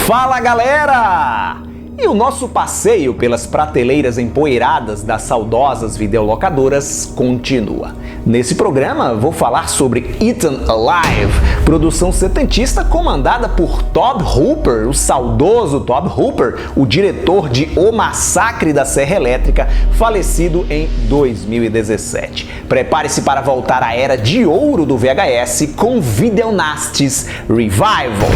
Fala galera! E o nosso passeio pelas prateleiras empoeiradas das saudosas videolocadoras continua. Nesse programa vou falar sobre Eaten Alive, produção setentista comandada por Tobe Hooper, o saudoso Tobe Hooper, o diretor de O Massacre da Serra Elétrica, falecido em 2017. Prepare-se para voltar à era de ouro do VHS com Videonasties Revival.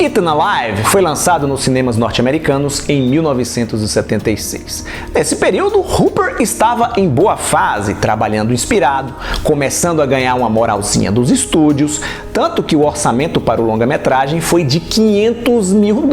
Eaten Alive foi lançado nos cinemas norte-americanos em 1976. Nesse período, Hooper estava em boa fase, trabalhando inspirado, começando a ganhar uma moralzinha dos estúdios, tanto que o orçamento para o longa-metragem foi de $500 mil.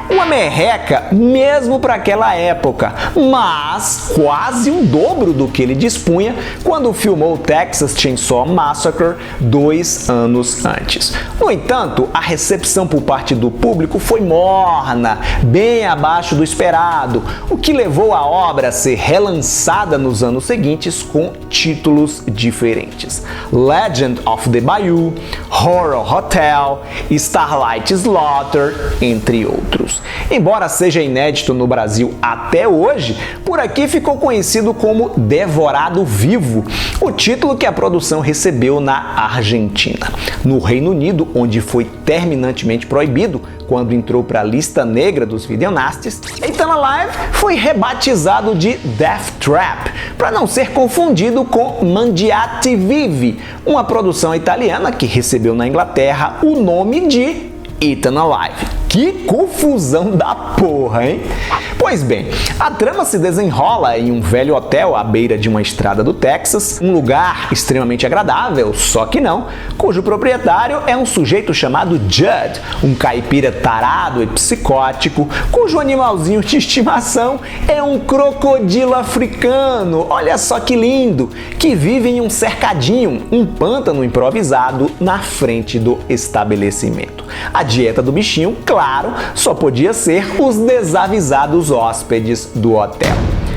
Uma merreca mesmo para aquela época, mas quase o dobro do que ele dispunha quando filmou Texas Chainsaw Massacre 2 anos antes. No entanto, a recepção por parte do público foi morna, bem abaixo do esperado, o que levou a obra a ser relançada nos anos seguintes com títulos diferentes: Legend of the Bayou, Horror Hotel, Starlight Slaughter, entre outros. Embora seja inédito no Brasil até hoje, por aqui ficou conhecido como Devorado Vivo, o título que a produção recebeu na Argentina. No Reino Unido, onde foi terminantemente proibido quando entrou para a lista negra dos Videonasties, Eaten Alive foi rebatizado de Death Trap, para não ser confundido com Mangiati Vivi, uma produção italiana que recebeu na Inglaterra o nome de Eaten Alive. Que confusão da porra, hein? Pois bem, a trama se desenrola em um velho hotel à beira de uma estrada do Texas, um lugar extremamente agradável, só que não, cujo proprietário é um sujeito chamado Judd, um caipira tarado e psicótico, cujo animalzinho de estimação é um crocodilo africano, olha só que lindo, que vive em um cercadinho, um pântano improvisado na frente do estabelecimento. A dieta do bichinho, claro, só podia ser os desavisados hóspedes do hotel.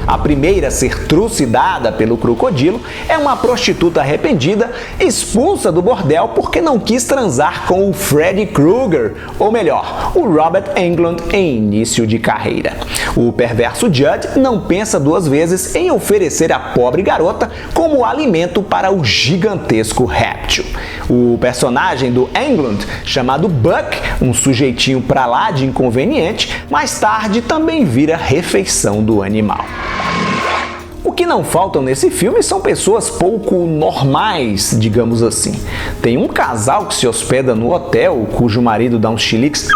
A primeira a ser trucidada pelo crocodilo é uma prostituta arrependida expulsa do bordel porque não quis transar com o Freddy Krueger, ou melhor, o Robert Englund em início de carreira. O perverso Judd não pensa duas vezes em oferecer a pobre garota como alimento para o gigantesco réptil. O personagem do Englund, chamado Buck, um sujeitinho pra lá de inconveniente, mais tarde também vira refeição do animal. O que não faltam nesse filme são pessoas pouco normais, digamos assim. Tem um casal que se hospeda no hotel, cujo marido dá uns chiliques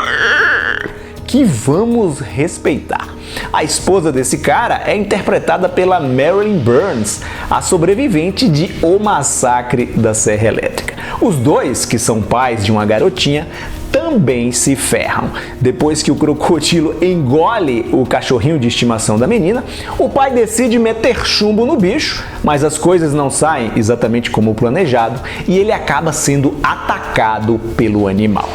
que vamos respeitar. A esposa desse cara é interpretada pela Marilyn Burns, a sobrevivente de O Massacre da Serra Elétrica. Os dois, que são pais de uma garotinha, também se ferram. Depois que o crocodilo engole o cachorrinho de estimação da menina, o pai decide meter chumbo no bicho, mas as coisas não saem exatamente como planejado e ele acaba sendo atacado pelo animal.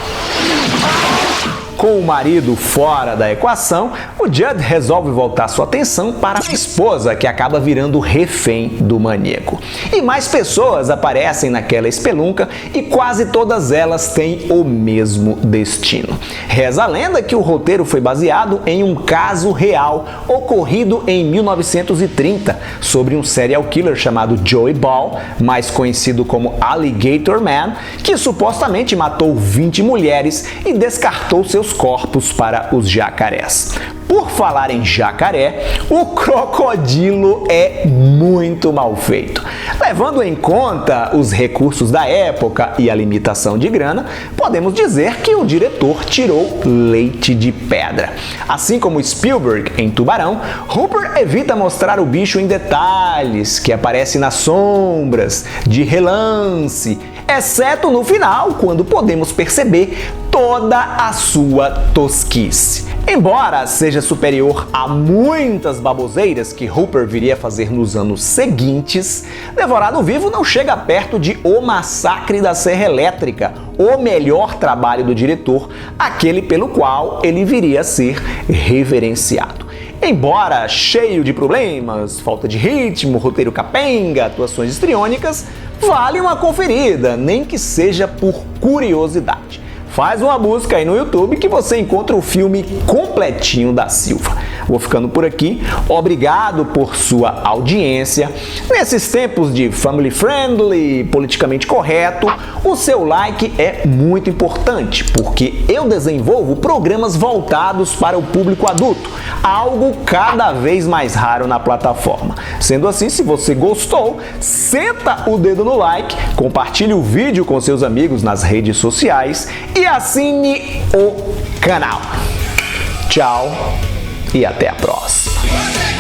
Com o marido fora da equação, o Judd resolve voltar sua atenção para a esposa, que acaba virando refém do maníaco. E mais pessoas aparecem naquela espelunca e quase todas elas têm o mesmo destino. Reza a lenda que o roteiro foi baseado em um caso real ocorrido em 1930 sobre um serial killer chamado Joey Ball, mais conhecido como Alligator Man, que supostamente matou 20 mulheres e descartou seus corpos para os jacarés. Por falar em jacaré, o crocodilo é muito mal feito. Levando em conta os recursos da época e a limitação de grana, podemos dizer que o diretor tirou leite de pedra. Assim como Spielberg em Tubarão, Hooper evita mostrar o bicho em detalhes, que aparece nas sombras, de relance, exceto no final, quando podemos perceber toda a sua tosquice. Embora seja superior a muitas baboseiras que Hooper viria a fazer nos anos seguintes, Devorado Vivo não chega perto de O Massacre da Serra Elétrica, o melhor trabalho do diretor, aquele pelo qual ele viria a ser reverenciado. Embora cheio de problemas, falta de ritmo, roteiro capenga, atuações histriônicas, vale uma conferida, nem que seja por curiosidade. Faz uma busca aí no YouTube que você encontra o filme completinho da Silva. Vou ficando por aqui. Obrigado por sua audiência. Nesses tempos de family friendly, politicamente correto, o seu like é muito importante, porque eu desenvolvo programas voltados para o público adulto, algo cada vez mais raro na plataforma. Sendo assim, se você gostou, senta o dedo no like, compartilhe o vídeo com seus amigos nas redes sociais e assine o canal. Tchau e até a próxima.